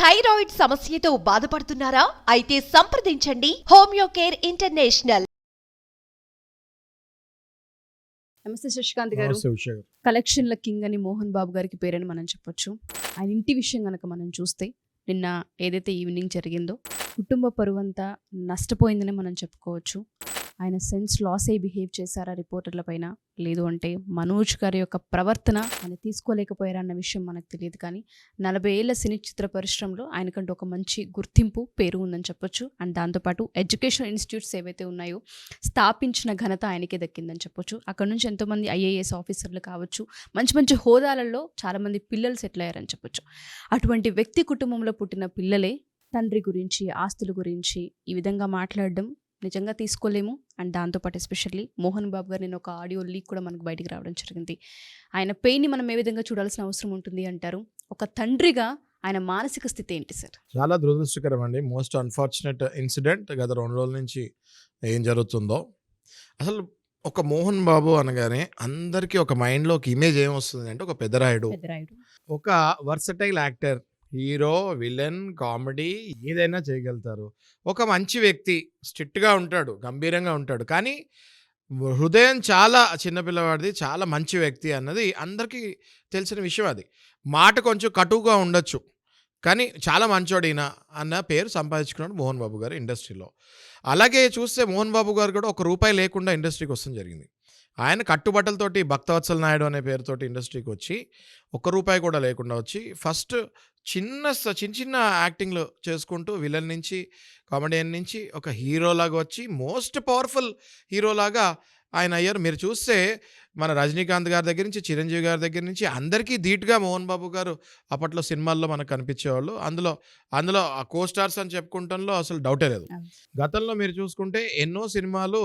Thyroid సమస్యతో బాధపడుతున్నారా? అయితే సంప్రదించండి హోమియో కేర్ ఇంటర్నేషనల్. నమస్తే శశికాంత్ గారు. కలెక్షన్ల కింగ్ అని మోహన్ బాబు గారికి పేరని మనం చెప్పొచ్చు. ఆయన ఇంటి విషయం కనుక మనం చూస్తే నిన్న ఏదైతే ఈవినింగ్ జరిగిందో కుటుంబ పరువంతా నష్టపోయిందని మనం చెప్పుకోవచ్చు. ఆయన సెన్స్ లాస్ అయి బిహేవ్ చేశారా రిపోర్టర్ల పైన, లేదు అంటే మనోజ్ గారి యొక్క ప్రవర్తన ఆయన తీసుకోలేకపోయారా అన్న విషయం మనకు తెలియదు. కానీ 40 ఏళ్ల సినీ చిత్ర పరిశ్రమలో ఆయనకంటూ ఒక మంచి గుర్తింపు పేరు ఉందని చెప్పొచ్చు. అండ్ దాంతోపాటు ఎడ్యుకేషన్ ఇన్స్టిట్యూట్స్ ఏవైతే ఉన్నాయో స్థాపించిన ఘనత ఆయనకే దక్కిందని చెప్పొచ్చు. అక్కడ నుంచి ఎంతోమంది ఐఏఎస్ ఆఫీసర్లు కావచ్చు, మంచి మంచి హోదాలలో చాలామంది పిల్లలు సెటిల్ అయ్యారని చెప్పొచ్చు. అటువంటి వ్యక్తి కుటుంబంలో పుట్టిన పిల్లలే తండ్రి గురించి, ఆస్తుల గురించి ఈ విధంగా మాట్లాడడం నిజంగా తీసుకోలేము. అండ్ దాంతోపాటు ఎస్పెషల్లీ మోహన్ బాబు గారు నేను ఒక ఆడియో లీక్ కూడా మనకు బయటికి రావడం జరిగింది. ఆయన పెయిన్ని మనం ఏ విధంగా చూడాల్సిన అవసరం ఉంటుంది అంటారు? ఒక తండ్రిగా ఆయన మానసిక స్థితి ఏంటి సార్? చాలా దురదృష్టకరం అండి. Most unfortunate incident. గత 2 రోజుల నుంచి ఏం జరుగుతుందో అసలు ఒక మోహన్ బాబు అనగానే అందరికీ ఒక మైండ్లో ఒక ఇమేజ్ ఏమొస్తుంది అంటే ఒక పెద్దరాయుడు, ఒక versatile actor, hero, villain, comedy ఏదైనా చేయగలుగుతారు. ఒక మంచి వ్యక్తి, స్ట్రిక్ట్గా ఉంటాడు, గంభీరంగా ఉంటాడు, కానీ హృదయం చాలా చిన్నపిల్లవాడిది, చాలా మంచి వ్యక్తి అన్నది అందరికీ తెలిసిన విషయం. అది మాట కొంచెం కటువుగా ఉండొచ్చు, కానీ చాలా మంచోడు ఈయన అన్న పేరు సంపాదించుకున్నాడు మోహన్ బాబు గారు ఇండస్ట్రీలో. అలాగే చూస్తే మోహన్ బాబు గారు కూడా ₹1 లేకుండా ఇండస్ట్రీకి వస్తుంది జరిగింది. ఆయన కట్టుబట్టలతోటి భక్తవత్సల నాయుడు అనే పేరుతోటి ఇండస్ట్రీకి వచ్చి ₹1 కూడా లేకుండా వచ్చి ఫస్ట్ చిన్న చిన్న యాక్టింగ్లు చేసుకుంటూ విలన్ నుంచి, కామెడియన్ నుంచి ఒక హీరోలాగా వచ్చి మోస్ట్ పవర్ఫుల్ హీరోలాగా ఆయన అయ్యారు. మీరు చూస్తే మన రజనీకాంత్ గారి దగ్గర నుంచి, చిరంజీవి గారి దగ్గర నుంచి అందరికీ ధీటుగా మోహన్ బాబు గారు అప్పట్లో సినిమాల్లో మనకు కనిపించేవాళ్ళు. అందులో ఆ కో స్టార్స్ అని చెప్పుకుంటంలో అసలు డౌటే లేదు. గతంలో మీరు చూసుకుంటే ఎన్నో సినిమాలు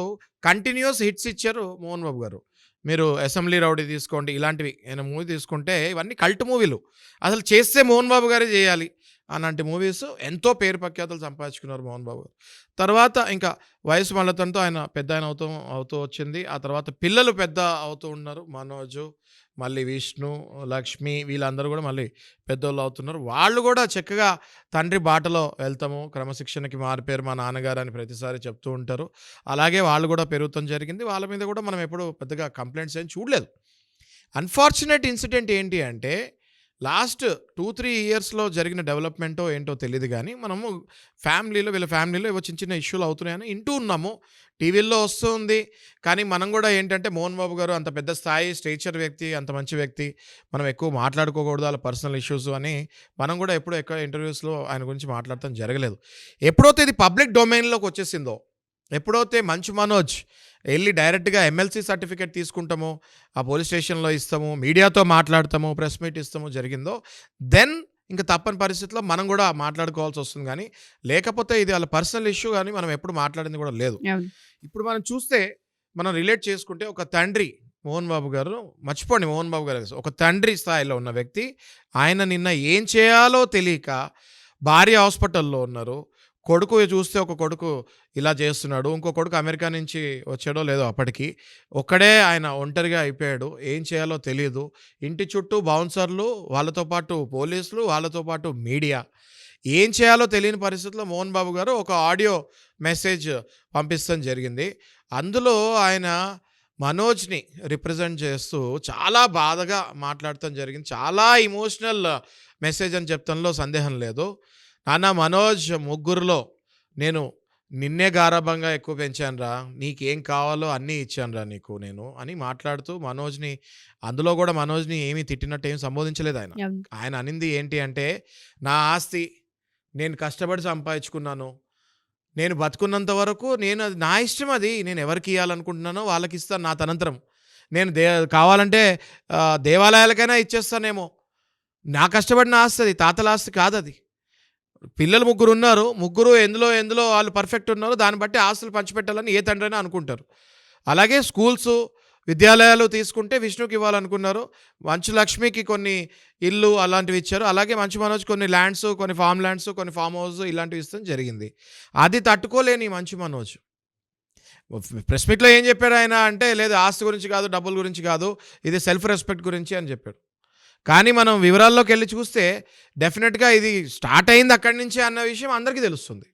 కంటిన్యూస్ హిట్స్ ఇచ్చారు మోహన్ బాబు గారు. మీరు అసెంబ్లీ రౌడీ తీసుకోండి, ఇలాంటివి ఏమైనా మూవీ తీసుకుంటే ఇవన్నీ కల్ట్ మూవీలు. అసలు చేస్తే మోహన్ బాబు గారే చేయాలి అలాంటి మూవీస్ ఎంతో పేరు ప్రఖ్యాతలు సంపాదించుకున్నారు మోహన్ బాబు గారు. తర్వాత ఇంకా వయసు మళ్ళతంతో ఆయన పెద్ద ఆయన అవుతూ వచ్చింది. ఆ తర్వాత పిల్లలు పెద్ద అవుతూ ఉన్నారు. మనోజు, మళ్ళీ విష్ణు, లక్ష్మి వీళ్ళందరూ కూడా మళ్ళీ పెద్దోళ్ళు అవుతున్నారు. వాళ్ళు కూడా చక్కగా తండ్రి బాటలో వెళ్తాము, క్రమశిక్షణకి మారిపోయారు మా నాన్నగారు అని ప్రతిసారి చెప్తూ ఉంటారు. అలాగే వాళ్ళు కూడా పెరుగుతాం జరిగింది. వాళ్ళ మీద కూడా మనం ఎప్పుడు పెద్దగా కంప్లైంట్స్ ఏం చూడలేదు. అన్ఫార్చునేట్ ఇన్సిడెంట్ ఏంటి అంటే లాస్ట్ 2-3 ఇయర్స్లో జరిగిన డెవలప్మెంటో ఏంటో తెలియదు, కానీ మనము వీళ్ళ ఫ్యామిలీలో ఏవో చిన్న ఇష్యూలు అవుతున్నాయని వింటూ ఉన్నాము, టీవీల్లో వస్తుంది. కానీ మనం కూడా ఏంటంటే మోహన్ బాబు గారు అంత పెద్ద స్థాయి స్టేచర్ వ్యక్తి, అంత మంచి వ్యక్తి, మనం ఎక్కువ మాట్లాడుకోకూడదు వాళ్ళ పర్సనల్ ఇష్యూస్ అని మనం కూడా ఎప్పుడూ ఎక్కువ ఇంటర్వ్యూస్లో ఆయన గురించి మాట్లాడటం జరగలేదు. ఎప్పుడైతే ఇది పబ్లిక్ డొమైన్లోకి వచ్చేసిందో, ఎప్పుడైతే మంచు మనోజ్ వెళ్ళి డైరెక్ట్గా ఎమ్మెల్సీ సర్టిఫికేట్ తీసుకుంటాము, ఆ పోలీస్ స్టేషన్లో ఇస్తాము, మీడియాతో మాట్లాడతాము, ప్రెస్ మీట్ ఇస్తాము జరిగిందో, దెన్ ఇంకా తప్పని పరిస్థితిలో మనం కూడా మాట్లాడుకోవాల్సి వస్తుంది. కానీ లేకపోతే ఇది వాళ్ళ పర్సనల్ ఇష్యూ, కానీ మనం ఎప్పుడు మాట్లాడింది కూడా లేదు. ఇప్పుడు మనం చూస్తే మనం రిలేట్ చేసుకుంటే ఒక తండ్రి మోహన్ బాబు గారు, మర్చిపోండి మోహన్ బాబు గారు ఒక తండ్రి స్థాయిలో ఉన్న వ్యక్తి. ఆయన నిన్న ఏం చేయాలో తెలియక భార్య హాస్పిటల్లో ఉన్నారు. కొడుకు చూస్తే ఒక కొడుకు ఇలా చేస్తున్నాడు, ఇంకో కొడుకు అమెరికా నుంచి వచ్చాడో లేదో అప్పటికి, ఒక్కడే ఆయన ఒంటరిగా అయిపోయాడు, ఏం చేయాలో తెలియదు. ఇంటి చుట్టూ బౌన్సర్లు, వాళ్ళతో పాటు పోలీసులు, వాళ్ళతో పాటు మీడియా, ఏం చేయాలో తెలియని పరిస్థితుల్లో మోహన్ బాబు గారు ఒక ఆడియో మెసేజ్ పంపించడం జరిగింది. అందులో ఆయన మనోజ్ని రిప్రజెంట్ చేస్తూ చాలా బాధగా మాట్లాడటం జరిగింది. చాలా ఇమోషనల్ మెసేజ్ అని చెప్తంలో సందేహం లేదు. నాన్న మనోజ్, ముగ్గురులో నేను నిన్నే గారాబంగా ఎక్కువ పెంచానురా, నీకేం కావాలో అన్నీ ఇచ్చానురా నీకు నేను అని మాట్లాడుతూ మనోజ్ని, అందులో కూడా మనోజ్ని ఏమీ తిట్టినట్టు ఏం సంబోధించలేదు ఆయన. ఆయన అనింది ఏంటి అంటే, నా ఆస్తి నేను కష్టపడి సంపాదించుకున్నాను, నేను బతుకున్నంత వరకు అది నా ఇష్టం, అది నేను ఎవరికి ఇవ్వాలనుకుంటున్నానో వాళ్ళకి ఇస్తాను నా తనంతరం. నేను కావాలంటే దేవాలయాలకైనా ఇచ్చేస్తానేమో, నా కష్టపడిన ఆస్తి అది, తాతల ఆస్తి కాదు అది. పిల్లలు 3 ఉన్నారు, ముగ్గురు ఎందులో వాళ్ళు పర్ఫెక్ట్ ఉన్నారు, దాన్ని బట్టి ఆస్తులు పంచిపెట్టాలని ఏ తండ్రి అయినా అనుకుంటారు. అలాగే స్కూల్స్, విద్యాలయాలు తీసుకుంటే విష్ణుకి ఇవ్వాలనుకున్నారు, మంచు లక్ష్మికి కొన్ని ఇల్లు అలాంటివి ఇచ్చారు. అలాగే మంచు మనోజ్ కొన్ని ల్యాండ్స్, కొన్ని ఫామ్ ల్యాండ్స్, కొన్ని ఫామ్ హౌస్ ఇలాంటివి ఇస్తాం జరిగింది. అది తట్టుకోలేని మంచు మనోజ్ ప్రెస్ మీట్లో ఏం చెప్పాడు ఆయన అంటే, లేదు ఆస్తి గురించి కాదు, డబ్బుల గురించి కాదు, ఇది సెల్ఫ్ రెస్పెక్ట్ గురించి అని చెప్పాడు. కానీ మనం వివరాల్లోకి వెళ్ళి చూస్తే డెఫినెట్గా ఇది స్టార్ట్ అయింది అక్కడి నుంచే అన్న విషయం అందరికీ తెలుస్తుంది.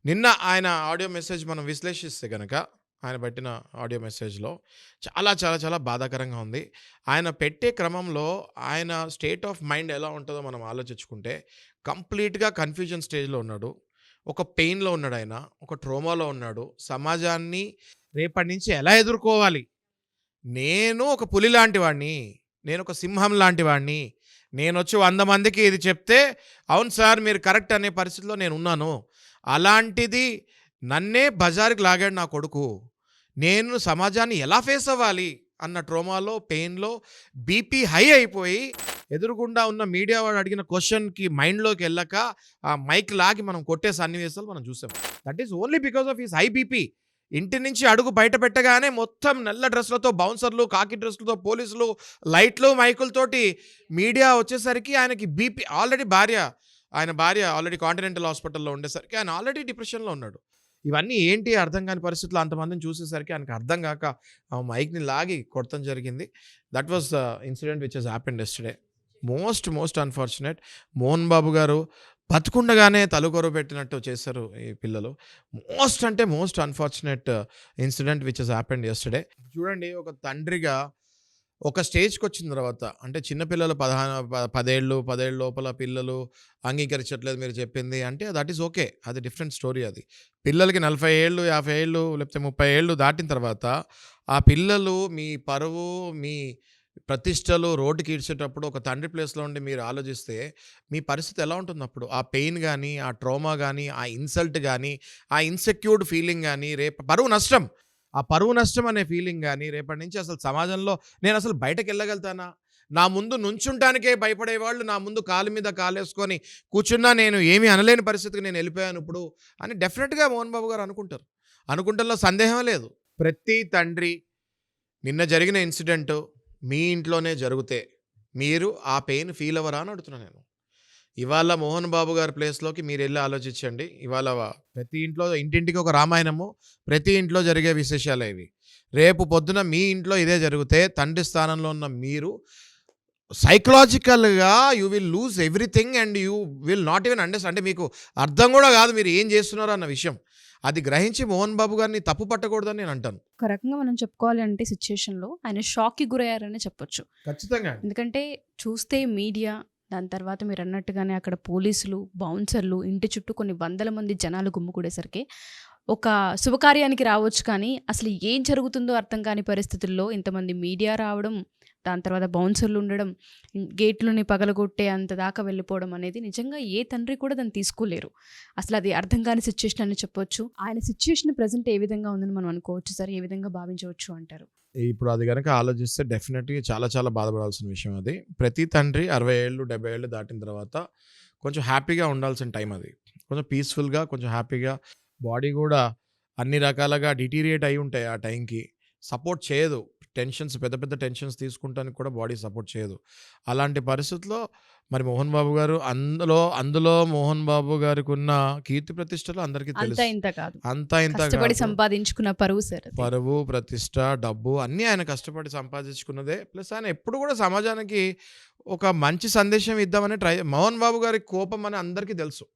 నిన్న ఆయన ఆడియో మెసేజ్ మనం విశ్లేషిస్తే కనుక ఆయన పెట్టిన ఆడియో మెసేజ్లో చాలా చాలా చాలా బాధాకరంగా ఉంది. ఆయన పెట్టే క్రమంలో ఆయన స్టేట్ ఆఫ్ మైండ్ ఎలా ఉంటుందో మనం ఆలోచించుకుంటే కంప్లీట్గా కన్ఫ్యూజన్ స్టేజ్లో ఉన్నాడు, ఒక పెయిన్లో ఉన్నాడు, ఆయన ఒక ట్రోమాలో ఉన్నాడు. సమాజాన్ని రేపటి నుంచి ఎలా ఎదుర్కోవాలి, నేను ఒక పులి లాంటి వాడిని, నేను ఒక సింహం లాంటి వాడిని, నేను వచ్చి 100 మందికి ఇది చెప్తే అవును సార్ మీరు కరెక్ట్ అనే పరిస్థితిలో నేను ఉన్నాను, అలాంటిది నన్నే బజార్కి లాగాడు నా కొడుకు, నేను సమాజాన్ని ఎలా ఫేస్ అవ్వాలి అన్న ట్రోమాలో, పెయిన్లో బీపీ హై అయిపోయి ఎదురుగుండా ఉన్న మీడియా వాడు అడిగిన క్వశ్చన్కి మైండ్లోకి వెళ్ళక ఆ మైక్ లాగి మనం కొట్టే సన్నివేశాలు మనం చూసాం. That is only because of his high BP. ఇంటి నుంచి అడుగు బయట పెట్టగానే మొత్తం నల్ల డ్రెస్లతో బౌన్సర్లు, కాకి డ్రెస్లతో పోలీసులు, లైట్లు, మైకులతోటి మీడియా వచ్చేసరికి ఆయనకి బీపీ ఆల్రెడీ ఆయన భార్య ఆల్రెడీ కాంటినెంటల్ హాస్పిటల్లో ఉండేసరికి ఆయన ఆల్రెడీ డిప్రెషన్లో ఉన్నాడు. ఇవన్నీ ఏంటి అర్థం కాని పరిస్థితుల్లో అంతమందిని చూసేసరికి ఆయనకు అర్థం కాక ఆ మైక్ని లాగి కొడతాం జరిగింది. That was the incident which has happened yesterday. Most unfortunate. Mohan Babu garu బతుకుండగానే తలుకొరు పెట్టినట్టు చేశారు ఈ పిల్లలు. Most unfortunate incident which has happened yesterday. చూడండి, ఒక తండ్రిగా ఒక స్టేజ్కి వచ్చిన తర్వాత, అంటే చిన్నపిల్లలు 10 ఏళ్ళ లోపల పిల్లలు అంగీకరించట్లేదు మీరు చెప్పింది అంటే దట్ ఈస్ ఓకే, అది డిఫరెంట్ స్టోరీ. అది పిల్లలకి 40 ఏళ్ళు, 50 ఏళ్ళు, లేకపోతే 30 ఏళ్ళు దాటిన తర్వాత ఆ పిల్లలు మీ పరువు, మీ ప్రతిష్టలు రోడ్డుకి ఈడ్చేటప్పుడు ఒక తండ్రి ప్లేస్లో ఉండి మీరు ఆలోచిస్తే మీ పరిస్థితి ఎలా ఉంటుంది అప్పుడు? ఆ పెయిన్ కానీ, ఆ ట్రోమా కానీ, ఆ ఇన్సల్ట్ కానీ, ఆ ఇన్సెక్యూర్డ్ ఫీలింగ్ కానీ, రేపు పరువు నష్టం అనే ఫీలింగ్ కానీ, రేపటి నుంచి అసలు సమాజంలో నేను అసలు బయటకు వెళ్ళగలుగుతానా, నా ముందు నుంచుంటానికే భయపడేవాళ్ళు నా ముందు కాలు మీద కాలేసుకొని కూర్చున్నా నేను ఏమీ అనలేని పరిస్థితికి నేను వెళ్ళిపోయాను ఇప్పుడు అని డెఫినెట్గా మోహన్ బాబు గారు అనుకుంటంలో సందేహం లేదు. ప్రతి తండ్రి నిన్న జరిగిన ఇన్సిడెంట్ మీ ఇంట్లోనే జరిగితే మీరు ఆ పెయిన్ ఫీల్ అవ్వరా అని అడుగుతున్నాను నేను. ఇవాళ మోహన్ బాబు గారి ప్లేస్లోకి మీరు వెళ్ళి ఆలోచించండి. ఇవాళ ప్రతి ఇంట్లో ఇంటింటికి ఒక రామాయణము, ప్రతి ఇంట్లో జరిగే విశేషాలే ఇవి. రేపు పొద్దున మీ ఇంట్లో ఇదే జరిగితే తండ్రి స్థానంలో ఉన్న మీరు సైకలాజికల్గా you will lose everything and you will not even understand. అంటే మీకు అర్థం కూడా కాదు మీరు ఏం చేస్తున్నారో అన్న విషయం. అది గ్రహించి మోహన్ బాబు గారిని తప్పు పట్టకూడదని నేను అంటాను. ఒక రకంగా మనం చెప్పుకోవాలి అంటే సిచ్యుయేషన్లో ఆయన షాక్కి గురయ్యారని చెప్పొచ్చు. ఖచ్చితంగా. ఎందుకంటే చూస్తే మీడియా, దాని తర్వాత మీరు అన్నట్టుగానే అక్కడ పోలీసులు, బౌన్సర్లు, ఇంటి చుట్టూ కొన్ని 100 మంది జనాలు గుమ్ముకూడేసరికి ఒక శుభకార్యానికి రావచ్చు కానీ అసలు ఏం జరుగుతుందో అర్థం కాని పరిస్థితుల్లో ఇంతమంది మీడియా రావడం, దాని తర్వాత బౌన్సర్లు ఉండడం, గేట్లని పగలగొట్టే అంత దాకా వెళ్ళిపోవడం అనేది నిజంగా ఏ తండ్రి కూడా దాన్ని తీసుకోలేరు. అసలు అది అర్థం కాని సిచ్యుయేషన్ అని చెప్పొచ్చు. ఆయన సిచ్యుయేషన్ ప్రజెంట్ ఏ విధంగా ఉందని మనం అనుకోవచ్చు సార్, ఏ విధంగా భావించవచ్చు అంటారు? ఇప్పుడు అది కనుక ఆలోచిస్తే డెఫినెట్గా చాలా చాలా బాధపడాల్సిన విషయం అది. ప్రతి తండ్రి 60 ఏళ్ళు 70 ఏళ్ళు దాటిన తర్వాత కొంచెం హ్యాపీగా ఉండాల్సిన టైం అది. కొంచెం పీస్ఫుల్గా, కొంచెం హ్యాపీగా, బాడీ కూడా అన్ని రకాలుగా డిటీరియేట్ అయి ఉంటాయి ఆ టైంకి, సపోర్ట్ చేయదు. పెద్ద పెద్ద టెన్షన్స్ తీసుకుంటానికి కూడా బాడీ సపోర్ట్ చేయదు. అలాంటి పరిస్థితుల్లో మరి మోహన్ బాబు గారు అందులో మోహన్ బాబు గారికి ఉన్న కీర్తి ప్రతిష్టలు అందరికీ తెలుసు. అంతా ఇంత కష్టపడి సంపాదించుకున్న పరువు సార్. పరువు, ప్రతిష్ట, డబ్బు అన్నీ ఆయన కష్టపడి సంపాదించుకున్నదే. ప్లస్ ఆయన ఎప్పుడు కూడా సమాజానికి ఒక మంచి సందేశం ఇద్దామని మోహన్ బాబు గారి కోపం అని అందరికీ తెలుసు,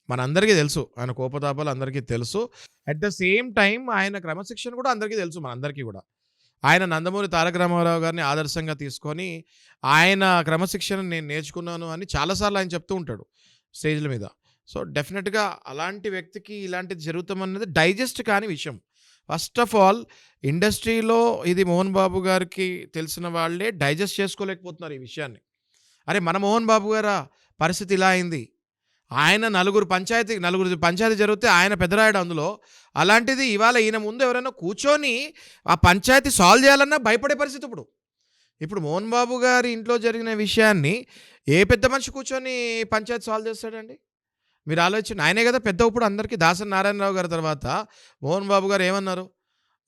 మనందరికీ తెలుసు, ఆయన కోపతాపాలు అందరికీ తెలుసు. అట్ ద సేమ్ టైం ఆయన క్రమశిక్షణ కూడా అందరికీ తెలుసు, మనందరికీ కూడా. ఆయన నందమూరి తారక రామారావు గారిని ఆదర్శంగా తీసుకొని ఆయన క్రమశిక్షణ నేను నేర్చుకున్నాను అని చాలాసార్లు ఆయన చెప్తూ ఉంటాడు స్టేజ్ల మీద. సో డెఫినెట్గా అలాంటి వ్యక్తికి ఇలాంటిది జరుగుతామన్నది డైజెస్ట్ కాని విషయం. ఫస్ట్ ఆఫ్ ఆల్ ఇండస్ట్రీలో ఇది మోహన్ బాబు గారికి తెలిసిన వాళ్ళే డైజెస్ట్ చేసుకోలేకపోతున్నారు ఈ విషయాన్ని. అరే మన మోహన్ బాబు గారా పరిస్థితి ఇలా అయింది, ఆయన నలుగురు పంచాయతీ జరిగితే ఆయన పెద్దరాయడు అందులో. అలాంటిది ఇవాళ ఈయన ముందు ఎవరైనా కూర్చొని ఆ పంచాయతీ సాల్వ్ చేయాలన్నా భయపడే పరిస్థితి. ఇప్పుడు మోహన్ బాబు గారి ఇంట్లో జరిగిన విషయాన్ని ఏ పెద్ద మనిషి కూర్చొని పంచాయతీ సాల్వ్ చేస్తాడండి? మీరు ఆలోచించండి. ఆయనే కదా పెద్ద. ఇప్పుడు అందరికీ దాసరి నారాయణరావు గారి తర్వాత మోహన్ బాబు గారు ఏమన్నారు?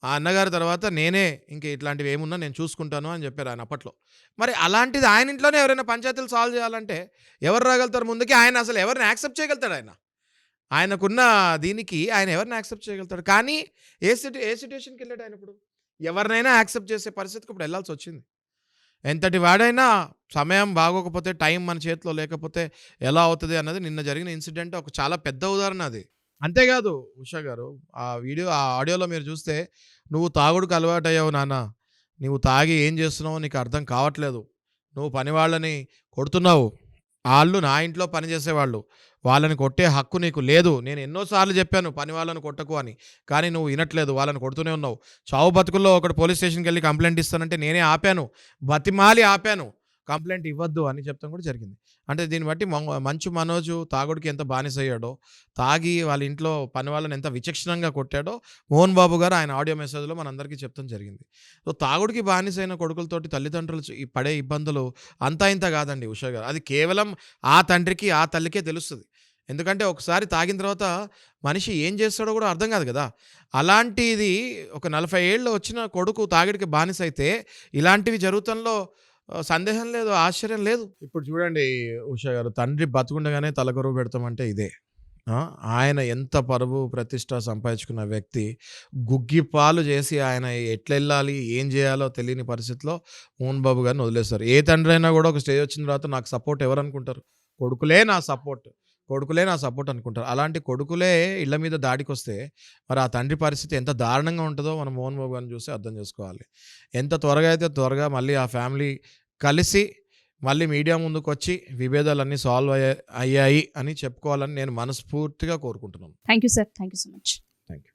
ఆ అన్నగారి తర్వాత నేనే ఇంక ఇట్లాంటివి ఏమున్నా నేను చూసుకుంటాను అని చెప్పారు ఆయన అప్పట్లో. మరి అలాంటిది ఆయన ఇంట్లోనే ఎవరైనా పంచాయతీలు సాల్వ్ చేయాలంటే ఎవరు రాగలుగుతారు ముందుకి? ఆయన అసలు ఎవరిని యాక్సెప్ట్ చేయగలుగుతాడు? ఆయనకున్న దీనికి ఆయన ఎవరిని యాక్సెప్ట్ చేయగలుగుతాడు? కానీ ఏ సిట్యుయేషన్కి వెళ్ళాడు ఆయన? ఇప్పుడు ఎవరినైనా యాక్సెప్ట్ చేసే పరిస్థితికి ఇప్పుడు వెళ్ళాల్సి వచ్చింది. ఎంతటి వాడైనా సమయం బాగోకపోతే, టైం మన చేతిలో లేకపోతే ఎలా అవుతది అన్నది నిన్న జరిగిన ఇన్సిడెంట్ ఒక చాలా పెద్ద ఉదాహరణ అది. అంతేకాదు ఉషా గారు, ఆ ఆడియోలో మీరు చూస్తే, "నువ్వు తాగుడుకు అలవాటయ్యావు నాన్న. నువ్వు తాగి ఏం చేస్తున్నావో నీకు అర్థం కావట్లేదు. నువ్వు పని వాళ్ళని కొడుతున్నావు. ఆళ్ళు నా ఇంట్లో పని చేసేవాళ్ళు. వాళ్ళని కొట్టే హక్కు నీకు లేదు. నేను ఎన్నో సార్లు చెప్పాను పని వాళ్ళని కొట్టకు అని. కానీ నువ్వు వినట్లేదు. వాళ్ళని కొడుతూనే ఉన్నావు. చావు బతుకుల్లో ఒకడు పోలీస్ స్టేషన్‌కెళ్ళి కంప్లెయింట్ ఇస్తానంటే నేనే ఆపాను. బతిమాలి ఆపాను. కంప్లెయింట్ ఇవ్వద్దు అని చెప్పడం కూడా జరిగింది. అంటే దీన్ని బట్టి మంచు మనోజు తాగుడుకి ఎంత బానిసయ్యాడో, తాగి వాళ్ళ ఇంట్లో పని వాళ్ళని ఎంత విచక్షణంగా కొట్టాడో మోహన్ బాబు గారు ఆయన ఆడియో మెసేజ్‌లో మనందరికీ చెప్తం జరిగింది. సో, తాగుడుకి బానిసైన కొడుకులతోటి తల్లిదండ్రులు ఈ పడే ఇబ్బందులు అంతా ఇంత కాదండి ఉషా గారు. అది కేవలం ఆ తండ్రికి, ఆ తల్లికే తెలుస్తది. ఎందుకంటే ఒకసారి తాగిన తర్వాత మనిషి ఏం చేస్తాడో కూడా అర్థం కాదు కదా! అలాంటిది ఒక 40 ఏళ్ళు వచ్చిన కొడుకు తాగుడుకి బానిసైతే ఇలాంటివి జరుగుతంలో సందేహం లేదు, ఆశ్చర్యం లేదు. ఇప్పుడు చూడండి ఉషా గారు, తండ్రి బతికుండగానే తలకొరువు పెడతామంటే ఇదే. ఆ! ఆయన ఎంత పరువు, ప్రతిష్ట సంపాదించుకున్న వ్యక్తి గుగ్గిపాలు చేసి ఆయన ఎట్లెళ్ళాలి, ఏం చేయాలో తెలియని పరిస్థితిలో మోహన్ బాబు గారిని వదిలేస్తారు. ఏ తండ్రైనా కూడా ఒక స్టేజ్ వచ్చిన తర్వాత నాకు సపోర్ట్ ఎవరనుకుంటారు? కొడుకులే నా సపోర్ట్. కొడుకులే నా సపోర్ట్ అనుకుంటారు. అలాంటి కొడుకులే ఇళ్ళ మీద దాడికొస్తే మరి ఆ తండ్రి పరిస్థితి ఎంత దారుణంగా ఉంటదో మనం మోహన్ బాబు గారిని చూసి అర్థం చేసుకోవాలి. ఎంత త్వరగా అయితే త్వరగా మళ్ళీ ఆ ఫ్యామిలీ కలిసి మళ్ళీ మీడియా ముందుకొచ్చి విభేదాలన్నీ సాల్వ్ అయ్యాయి అని చెప్పుకోవాలని నేను మనస్ఫూర్తిగా కోరుకుంటున్నాను. Thank you sir. Thank you so much. Thank you.